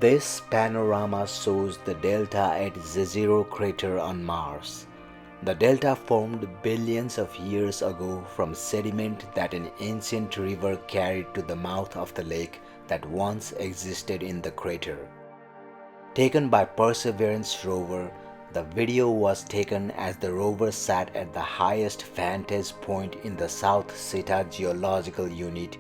This panorama shows the delta at Jezero crater on Mars. The delta formed billions of years ago from sediment that an ancient river carried to the mouth of the lake that once existed in the crater. Taken by Perseverance rover, the video was taken as the rover sat at the highest vantage point in the South Zeta geological unit,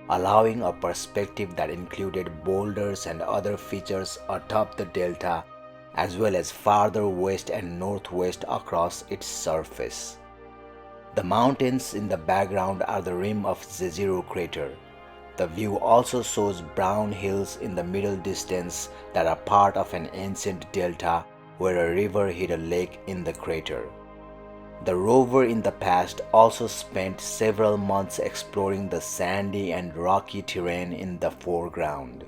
allowing a perspective that included boulders and other features atop the delta, as well as farther west and northwest across its surface. The mountains in the background are the rim of Jezero crater. The view also shows brown hills in the middle distance that are part of an ancient delta where a river hid a lake in the crater. The rover in the past also spent several months exploring the sandy and rocky terrain in the foreground.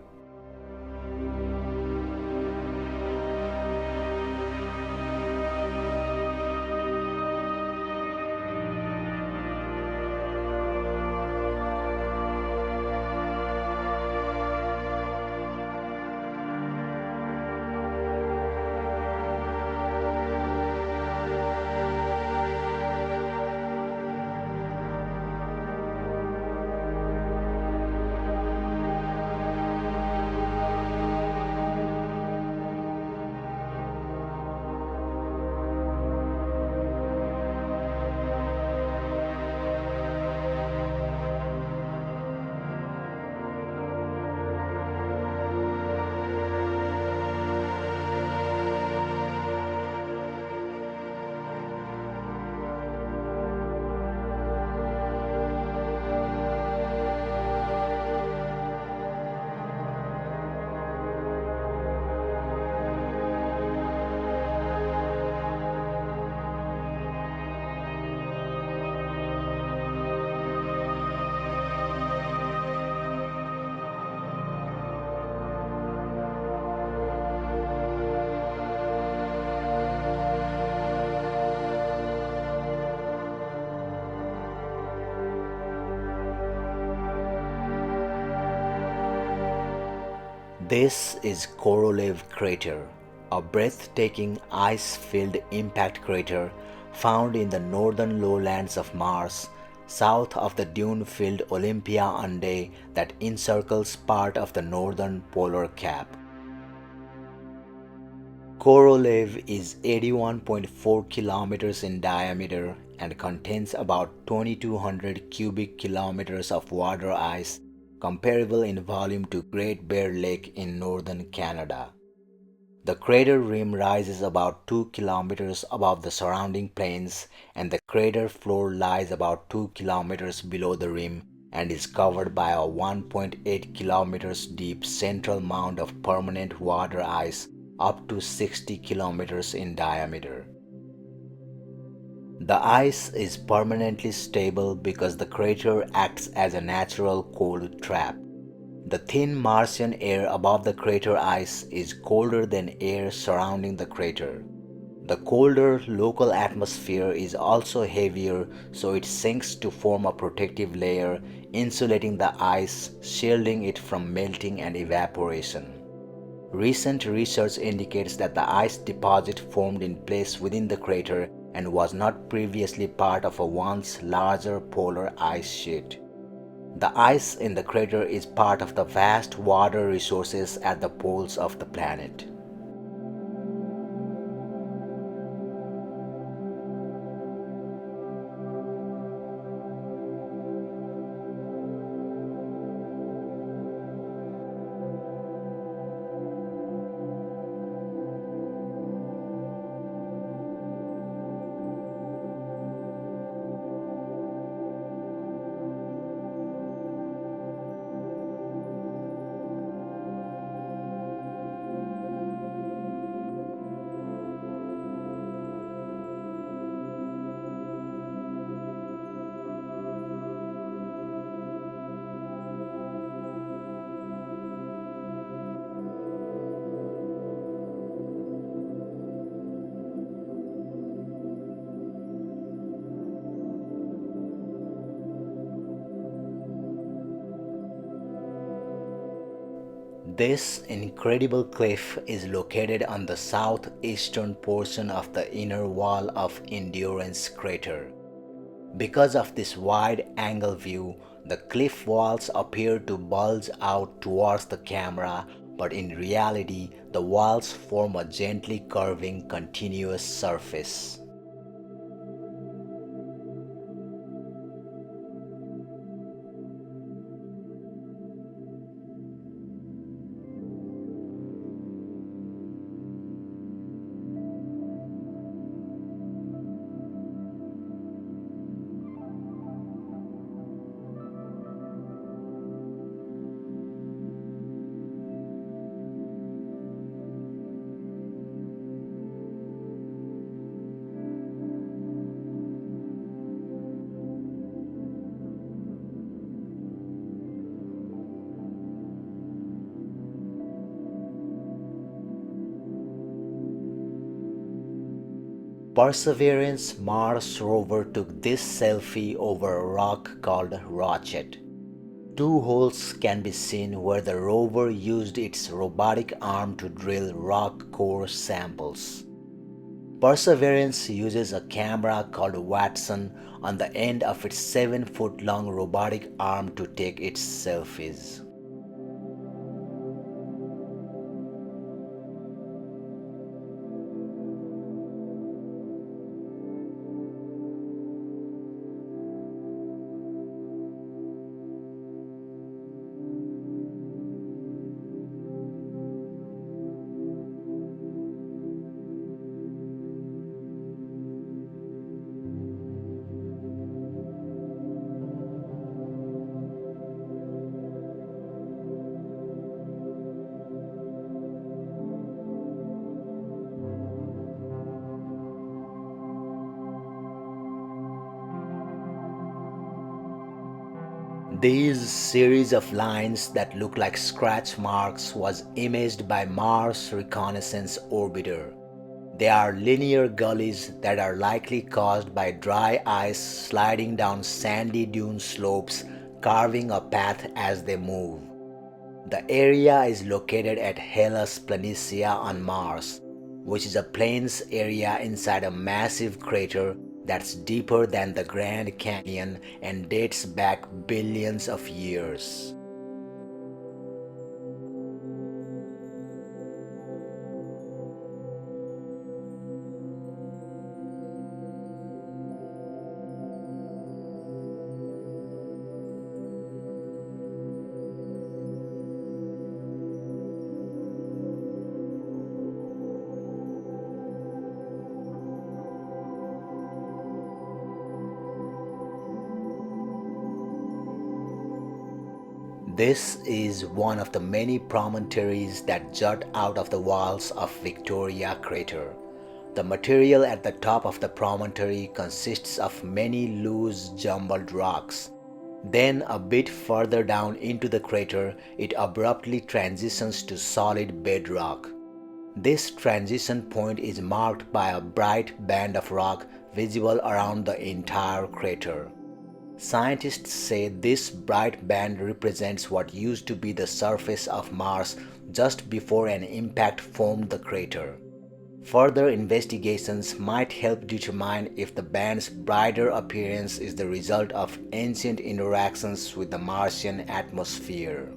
This is Korolev Crater, a breathtaking ice-filled impact crater found in the northern lowlands of Mars, south of the dune-filled Olympia Undae that encircles part of the northern polar cap. Korolev is 81.4 kilometers in diameter and contains about 2,200 cubic kilometers of water ice, comparable in volume to Great Bear Lake in northern Canada. The crater rim rises about 2 kilometers above the surrounding plains, and the crater floor lies about 2 kilometers below the rim and is covered by a 1.8 kilometers deep central mound of permanent water ice up to 60 kilometers in diameter. The ice is permanently stable because the crater acts as a natural cold trap. The thin Martian air above the crater ice is colder than air surrounding the crater. The colder local atmosphere is also heavier, so it sinks to form a protective layer, insulating the ice, shielding it from melting and evaporation. Recent research indicates that the ice deposit formed in place within the crater and was not previously part of a once larger polar ice sheet. The ice in the crater is part of the vast water resources at the poles of the planet. This incredible cliff is located on the southeastern portion of the inner wall of Endeavour Crater. Because of this wide-angle view, the cliff walls appear to bulge out towards the camera, but in reality, the walls form a gently curving continuous surface. Perseverance Mars rover took this selfie over a rock called Rocket. Two holes can be seen where the rover used its robotic arm to drill rock core samples. Perseverance uses a camera called Watson on the end of its 7-foot-long robotic arm to take its selfies. These series of lines that look like scratch marks was imaged by Mars Reconnaissance Orbiter. They are linear gullies that are likely caused by dry ice sliding down sandy dune slopes, carving a path as they move. The area is located at Hellas Planitia on Mars, which is a plains area inside a massive crater that's deeper than the Grand Canyon and dates back billions of years. This is one of the many promontories that jut out of the walls of Victoria Crater. The material at the top of the promontory consists of many loose jumbled rocks. Then a bit further down into the crater, it abruptly transitions to solid bedrock. This transition point is marked by a bright band of rock visible around the entire crater. Scientists say this bright band represents what used to be the surface of Mars just before an impact formed the crater. Further investigations might help determine if the band's brighter appearance is the result of ancient interactions with the Martian atmosphere.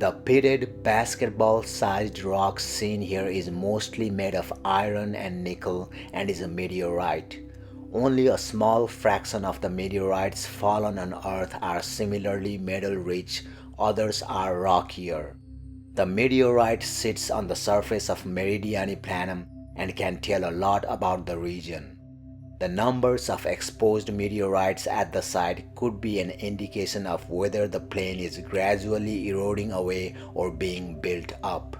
The pitted basketball-sized rock seen here is mostly made of iron and nickel and is a meteorite. Only a small fraction of the meteorites fallen on Earth are similarly metal-rich, others are rockier. The meteorite sits on the surface of Meridiani Planum and can tell a lot about the region. The numbers of exposed meteorites at the site could be an indication of whether the plain is gradually eroding away or being built up.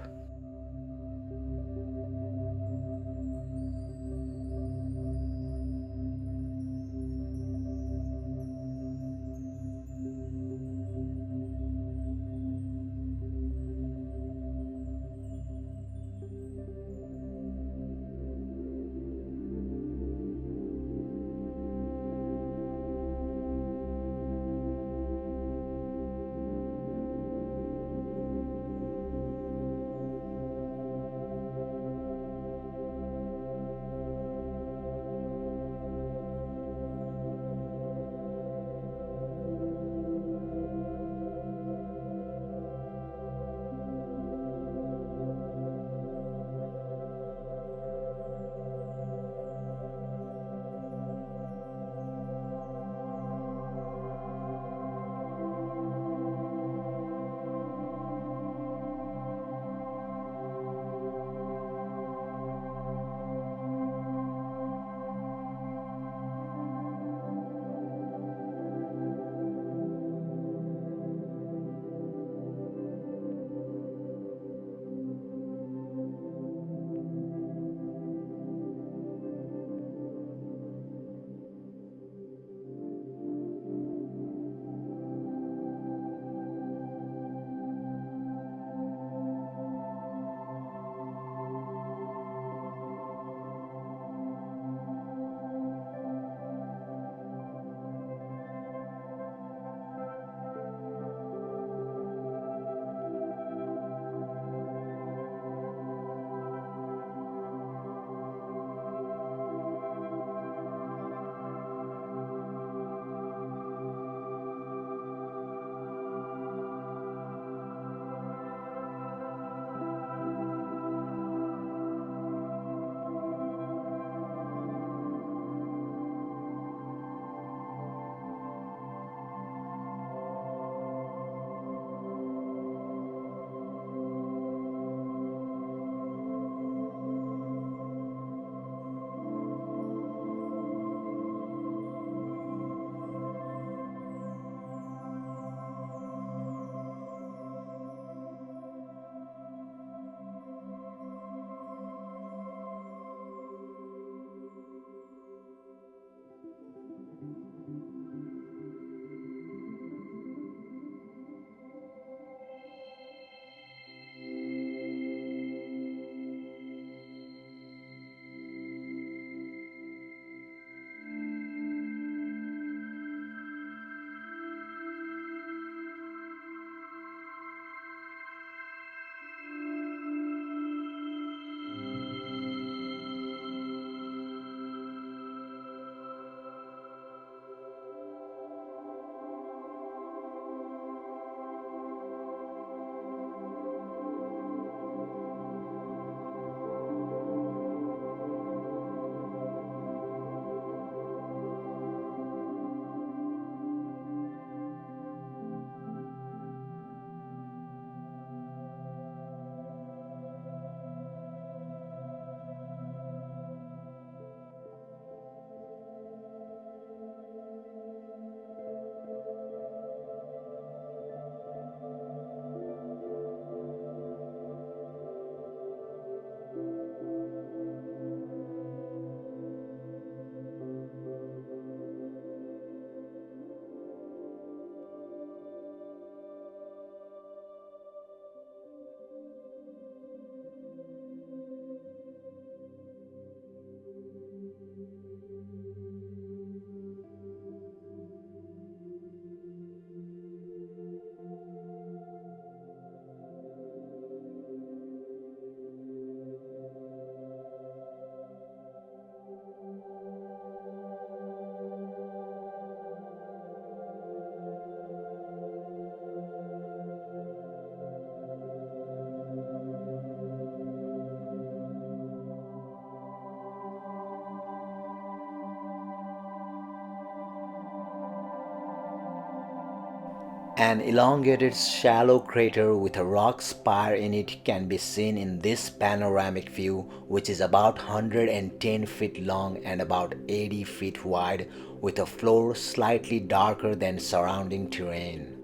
An elongated shallow crater with a rock spire in it can be seen in this panoramic view, which is about 110 feet long and about 80 feet wide, with a floor slightly darker than surrounding terrain.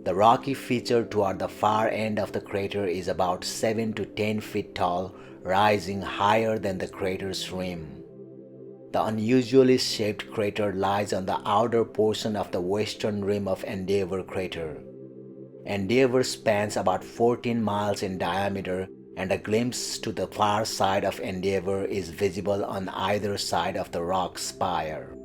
The rocky feature toward the far end of the crater is about 7 to 10 feet tall, rising higher than the crater's rim. The unusually shaped crater lies on the outer portion of the western rim of Endeavour Crater. Endeavour spans about 14 miles in diameter, and a glimpse to the far side of Endeavour is visible on either side of the rock spire.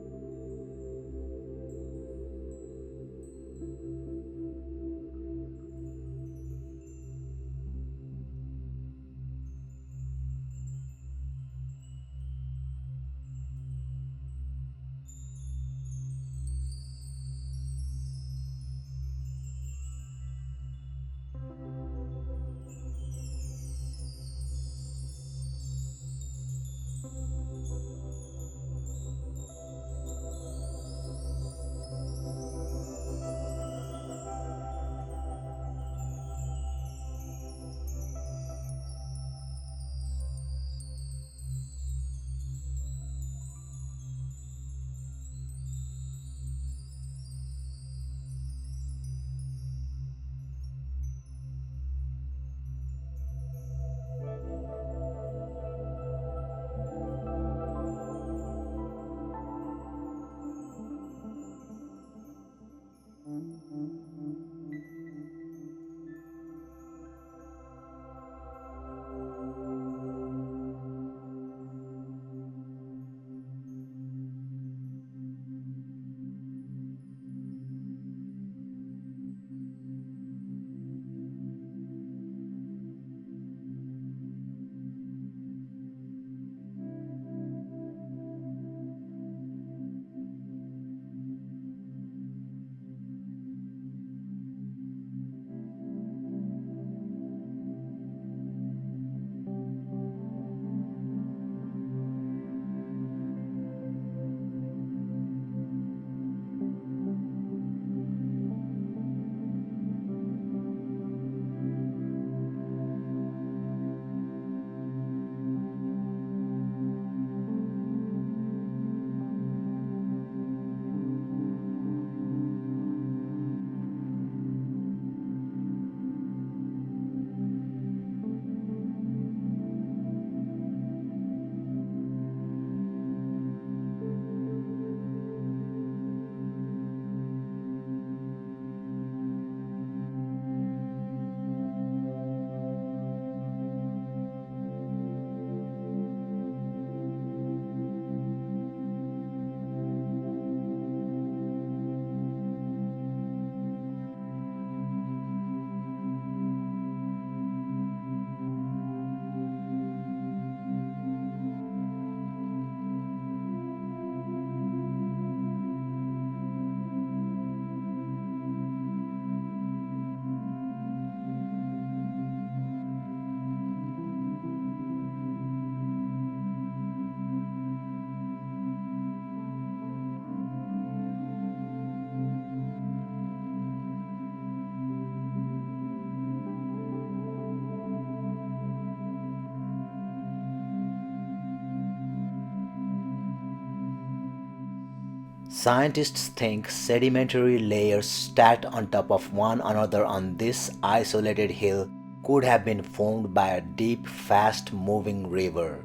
Scientists think sedimentary layers stacked on top of one another on this isolated hill could have been formed by a deep, fast-moving river.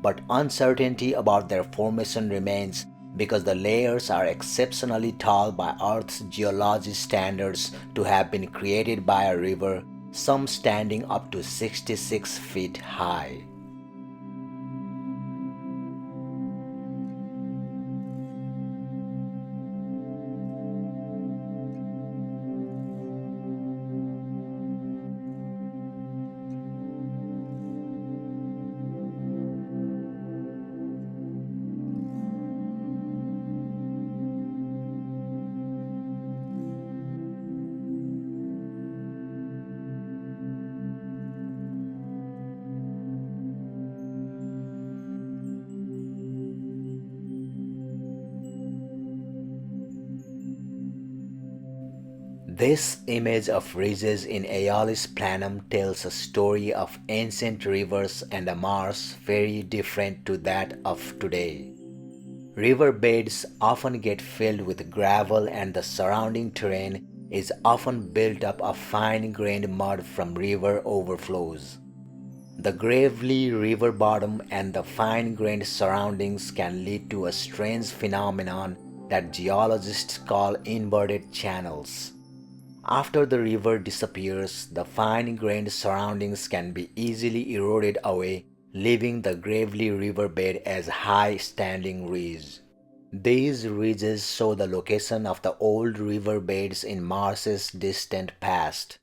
But uncertainty about their formation remains because the layers are exceptionally tall by Earth's geology standards to have been created by a river, some standing up to 66 feet high. This image of ridges in Aeolis Planum tells a story of ancient rivers and a Mars very different to that of today. River beds often get filled with gravel and the surrounding terrain is often built up of fine-grained mud from river overflows. The gravelly river bottom and the fine-grained surroundings can lead to a strange phenomenon that geologists call inverted channels. After the river disappears, the fine-grained surroundings can be easily eroded away, leaving the gravelly riverbed as high standing ridge. These ridges show the location of the old riverbeds in Mars's distant past.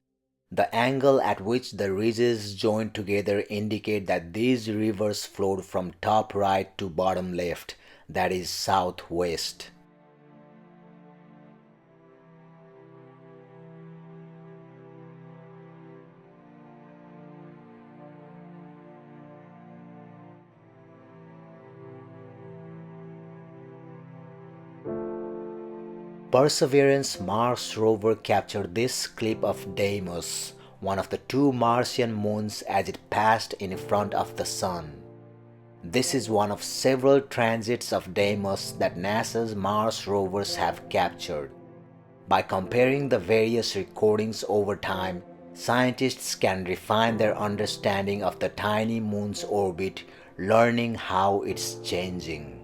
The angle at which the ridges join together indicate that these rivers flowed from top right to bottom left, that is southwest. Perseverance Mars rover captured this clip of Deimos, one of the two Martian moons, as it passed in front of the Sun. This is one of several transits of Deimos that NASA's Mars rovers have captured. By comparing the various recordings over time, scientists can refine their understanding of the tiny moon's orbit, learning how it's changing.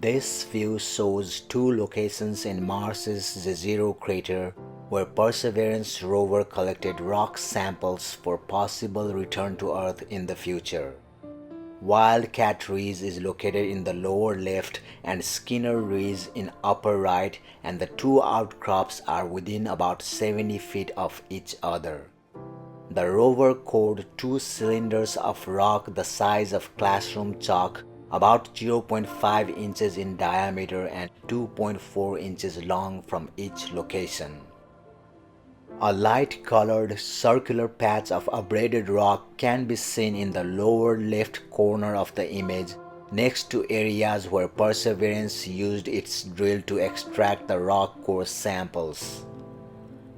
This view shows two locations in Mars's Jezero crater where Perseverance rover collected rock samples for possible return to Earth in the future. Wildcat Ridge is located in the lower left and Skinner Ridge in upper right, and the two outcrops are within about 70 feet of each other. The rover cored two cylinders of rock the size of classroom chalk, about 0.5 inches in diameter and 2.4 inches long from each location. A light-colored circular patch of abraded rock can be seen in the lower left corner of the image, next to areas where Perseverance used its drill to extract the rock core samples.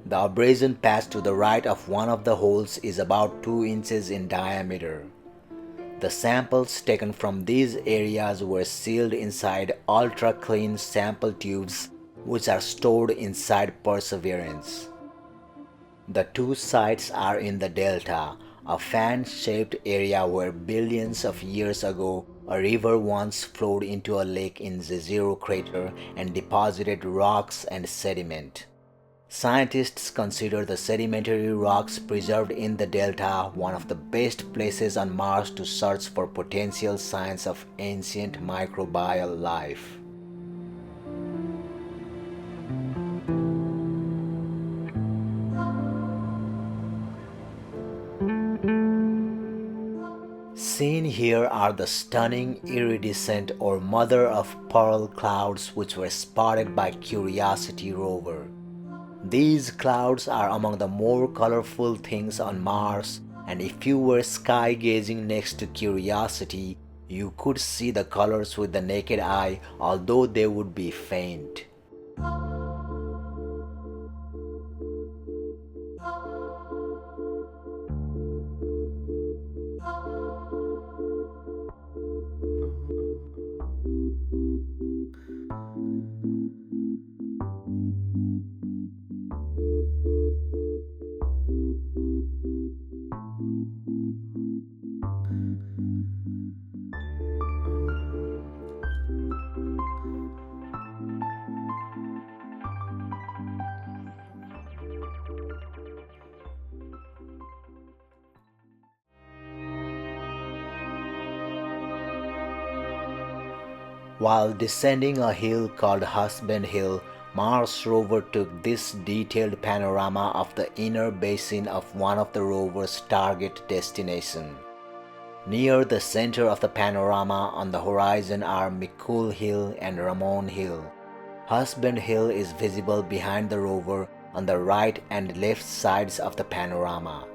The abrasion patch to the right of one of the holes is about 2 inches in diameter. The samples taken from these areas were sealed inside ultra-clean sample tubes which are stored inside Perseverance. The two sites are in the delta, a fan-shaped area where billions of years ago a river once flowed into a lake in Jezero crater and deposited rocks and sediment. Scientists consider the sedimentary rocks preserved in the delta one of the best places on Mars to search for potential signs of ancient microbial life. Seen here are the stunning iridescent or mother of pearl clouds which were spotted by Curiosity rover. These clouds are among the more colorful things on Mars, and if you were sky gazing next to Curiosity, you could see the colors with the naked eye, although they would be faint. While descending a hill called Husband Hill, Mars rover took this detailed panorama of the inner basin of one of the rover's target destinations. Near the center of the panorama on the horizon are Mikul Hill and Ramon Hill. Husband Hill is visible behind the rover on the right and left sides of the panorama.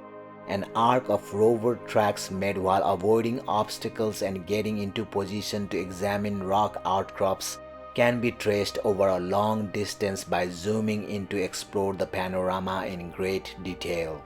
An arc of rover tracks made while avoiding obstacles and getting into position to examine rock outcrops can be traced over a long distance by zooming in to explore the panorama in great detail.